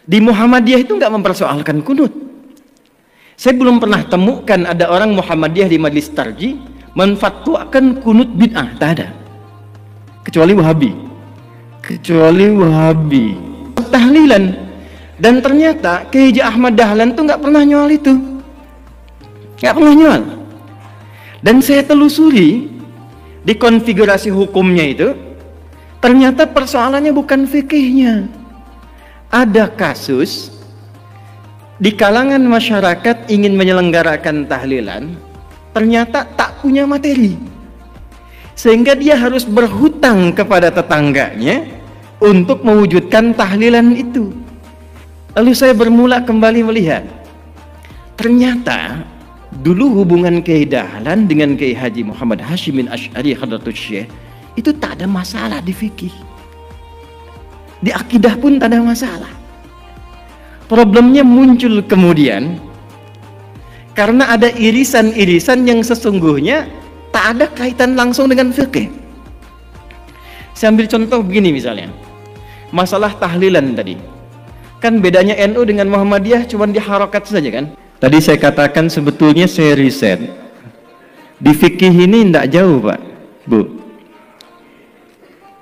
Di Muhammadiyah itu nggak mempersoalkan kunut. Saya belum pernah temukan ada orang Muhammadiyah di majelis tarji menfatwakan kunut bid'ah, tak ada. Kecuali Wahabi. Tahlilan. Dan ternyata Kiai Haji Ahmad Dahlan tuh nggak pernah nyual itu. Nggak pernah nyual. Dan saya telusuri di konfigurasi hukumnya itu, ternyata persoalannya bukan fikihnya. Ada kasus di kalangan masyarakat ingin menyelenggarakan tahlilan, ternyata tak punya materi, sehingga dia harus berhutang kepada tetangganya untuk mewujudkan tahlilan itu. Lalu saya bermula kembali melihat, ternyata dulu hubungan Kiai Dahlan dengan Kiai Haji Muhammad Hashim bin Asy'ari Hadratus Syekh itu tak ada masalah di fikih, di akidah pun tak ada masalah. Problemnya muncul kemudian karena ada irisan-irisan yang sesungguhnya tak ada kaitan langsung dengan fikih. Saya ambil contoh begini misalnya, masalah tahlilan tadi. Kan bedanya NU dengan Muhammadiyah cuma di harokat saja kan. Tadi saya katakan sebetulnya saya riset. Di fikih ini tidak jauh Pak, Bu.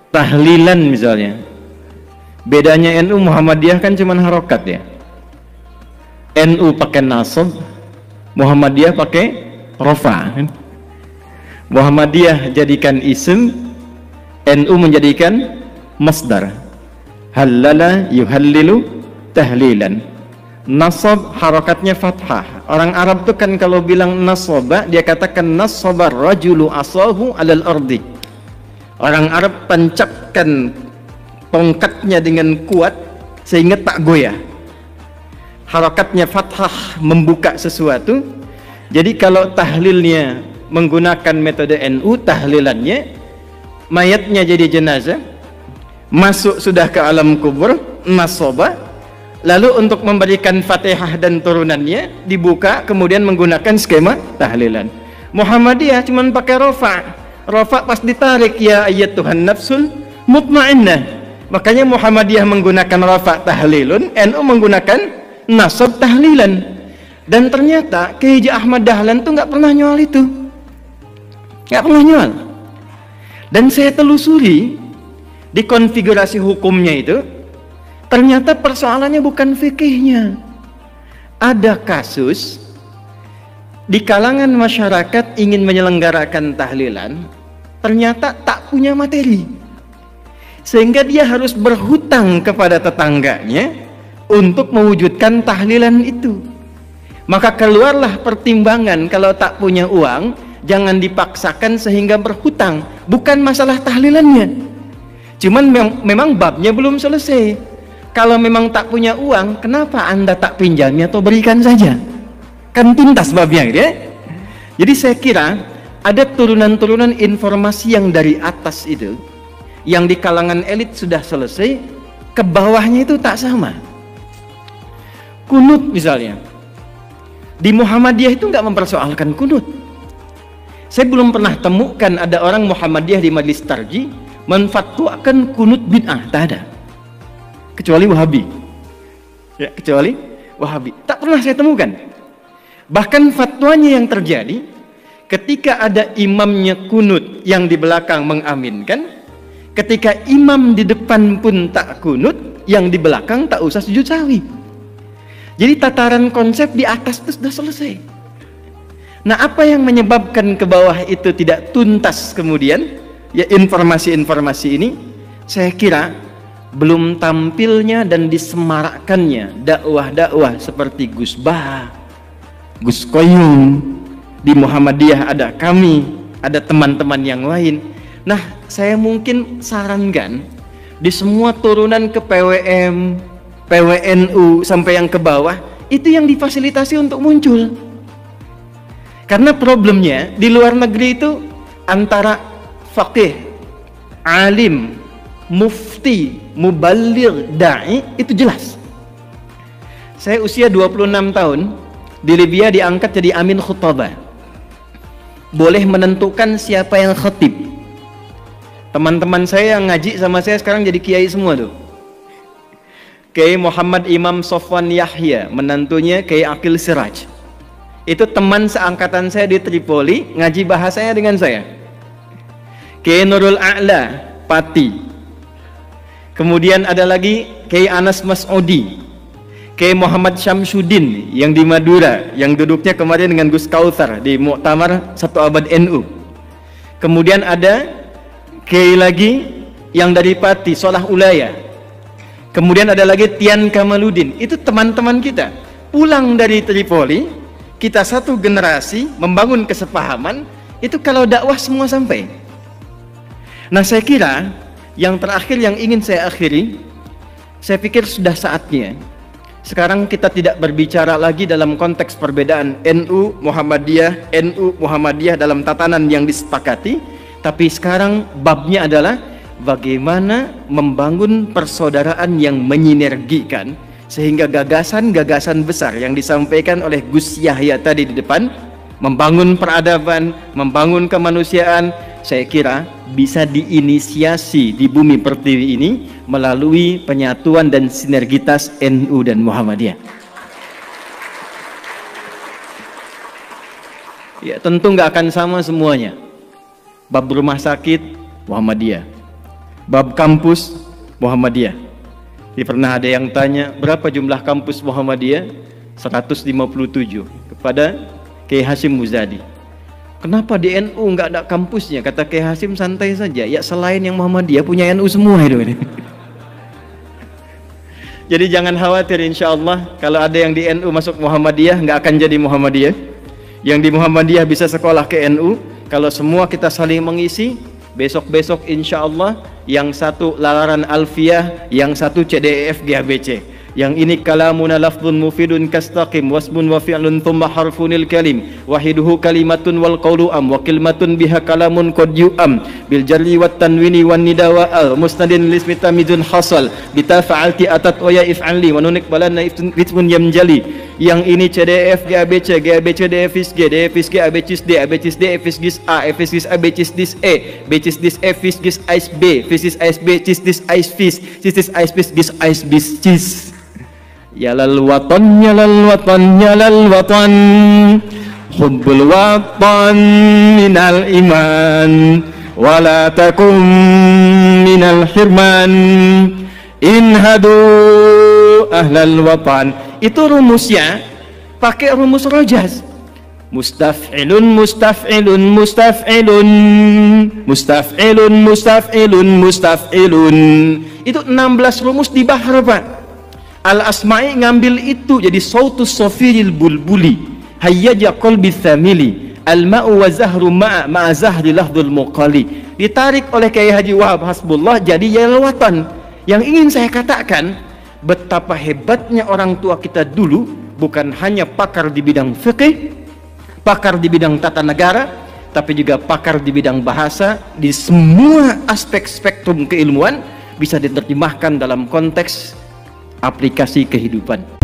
Tahlilan misalnya. Bedanya NU Muhammadiyah kan cuma harokat ya. NU pakai nasab, Muhammadiyah pakai rofa. Muhammadiyah jadikan isim, NU menjadikan masdar. Halala yuhallilu tahlilan. Nasab harokatnya fathah. Orang Arab tuh kan kalau bilang nasaba, dia katakan nasabar rajulu asahu alal ardi. Orang Arab tancapkan tongkatnya dengan kuat sehingga tak goyah. Harokatnya fathah, membuka sesuatu. Jadi kalau tahlilnya menggunakan metode NU, tahlilannya mayatnya jadi jenazah, masuk sudah ke alam kubur, nasaba, lalu untuk memberikan Fatihah dan turunannya dibuka, kemudian menggunakan skema tahlilan. Muhammadiyah cuma pakai rofa. Rofa pas ditarik, ya ayat Tuhan nafsul mutmainnah. Makanya Muhammadiyah menggunakan rofa tahlilun, NU menggunakan nasab tahlilan. Dan ternyata Kiai Haji Ahmad Dahlan tuh nggak pernah nyual itu, nggak pernah nyual. Dan saya telusuri di konfigurasi hukumnya itu, ternyata persoalannya bukan fikihnya. Ada kasus di kalangan masyarakat ingin menyelenggarakan tahlilan, ternyata tak punya materi, sehingga dia harus berhutang kepada tetangganya untuk mewujudkan tahlilan itu. Maka keluarlah pertimbangan, kalau tak punya uang jangan dipaksakan sehingga berhutang. Bukan masalah tahlilannya, cuman memang babnya belum selesai. Kalau memang tak punya uang, kenapa Anda tak pinjamnya atau berikan saja? Kan tuntas babnya gitu ya. Jadi saya kira ada turunan-turunan informasi yang dari atas itu, yang di kalangan elit sudah selesai, ke bawahnya itu tak sama. Kunut misalnya, di Muhammadiyah itu nggak mempersoalkan kunut. Saya belum pernah temukan ada orang Muhammadiyah di majelis tarji menfatwakan kunut bid'ah, tak ada. Kecuali Wahabi. Ya, kecuali Wahabi. Tak pernah saya temukan. Bahkan fatwanya yang terjadi ketika ada imamnya kunut yang di belakang mengaminkan, ketika imam di depan pun tak kunut, yang di belakang tak usah sujud sahwi. Jadi tataran konsep di atas itu sudah selesai. Nah, apa yang menyebabkan ke bawah itu tidak tuntas kemudian? Ya, informasi-informasi ini saya kira belum tampilnya dan disemarakkannya dakwah-dakwah seperti Gus Bah, Gus Koyum. Di Muhammadiyah ada kami, ada teman-teman yang lain. Nah, saya mungkin sarankan di semua turunan ke PWM, PWNU sampai yang ke bawah, itu yang difasilitasi untuk muncul. Karena problemnya di luar negeri itu antara faqih, alim, mufti, muballigh, da'i itu jelas. Saya usia 26 tahun, di Libya diangkat jadi amin khutbah. Boleh menentukan siapa yang khatib. Teman-teman saya yang ngaji sama saya sekarang jadi kiai semua tuh. Kiai Muhammad Imam Sofwan Yahya, menantunya Kiai Aqil Siraj. Itu teman seangkatan saya di Tripoli, ngaji bahasanya dengan saya. Kiai Nurul A'la, Pati. Kemudian ada lagi Kiai Anas Mas'udi, Kiai Muhammad Syamsuddin yang di Madura, yang duduknya kemarin dengan Gus Kautsar di Muktamar 1 Abad NU. Kemudian ada Kiai lagi yang dari Pati, Solah Ulaya. Kemudian ada lagi Tian Kamaludin. Itu teman-teman kita. Pulang dari Tripoli, kita satu generasi membangun kesepahaman. Itu kalau dakwah semua sampai. Nah, saya kira yang terakhir yang ingin saya akhiri, saya pikir sudah saatnya sekarang kita tidak berbicara lagi dalam konteks perbedaan NU Muhammadiyah dalam tatanan yang disepakati, tapi sekarang babnya adalah bagaimana membangun persaudaraan yang menyinergikan sehingga gagasan-gagasan besar yang disampaikan oleh Gus Yahya tadi di depan, membangun peradaban, membangun kemanusiaan, saya kira bisa diinisiasi di bumi pertiwi ini melalui penyatuan dan sinergitas NU dan Muhammadiyah. Ya, tentu nggak akan sama semuanya. Bab rumah sakit Muhammadiyah, bab kampus Muhammadiyah. Jadi pernah ada yang tanya berapa jumlah kampus Muhammadiyah? 157 kepada Kiai Hasyim Muzadi. Kenapa di NU nggak ada kampusnya? Kata Kiai Hasyim, santai saja. Ya selain yang Muhammadiyah punya NU semua itu. Jadi jangan khawatir, insya Allah kalau ada yang di NU masuk Muhammadiyah nggak akan jadi Muhammadiyah. Yang di Muhammadiyah bisa sekolah ke NU. Kalau semua kita saling mengisi, besok-besok insya Allah yang satu lalaran Alfiyah, yang satu CDEF GABC. Yang ini kalamuna lafdun mufidun kastaqim wasbun wa fi'lun thumma harfunil kalim wahiduhu kalimatun wal qawlu am wa kalimatun biha kalamun qad yu'am bil jarri wat tanwini wan nida wa al musnadin lismi tamizun hasal bita fa'alti atat wa ya if'ali wa nunik balana ifun yamjali. Yang ini CDF GABC, GABC DFIS G, DFIS G ABCIS D, ABCIS D FIS A, FIS GIS ABCIS DIS E, BCIS DIS E FIS GIS AIS B, FIS AIS B CIS DIS AIS FIS, CIS DIS AIS FIS GIS AIS BIS CIS. Ya lal watan, ya lal watan, ya lal watan, hubbul watan minal iman, wala takum minal hirman, inhadu ahlal watan. Itu rumusnya pakai rumus Rojaz. Mustaf'ilun, mustaf'ilun, mustaf'ilun, mustaf'ilun, mustaf'ilun, mustaf'ilun. Itu 16 rumus di Bahr, Pak. Al-Asma'i ngambil itu jadi sautus sofiril bulbuli hayyaja qalbi thamili al-ma'u wa zahru ma'a zahri lahdul muqali. Ditarik oleh Kiai Haji Wahab Hasbullah jadi yalwatan. Yang ingin saya katakan, betapa hebatnya orang tua kita dulu, bukan hanya pakar di bidang fikih, pakar di bidang tata negara, tapi juga pakar di bidang bahasa. Di semua aspek spektrum keilmuan bisa diterjemahkan dalam konteks aplikasi kehidupan.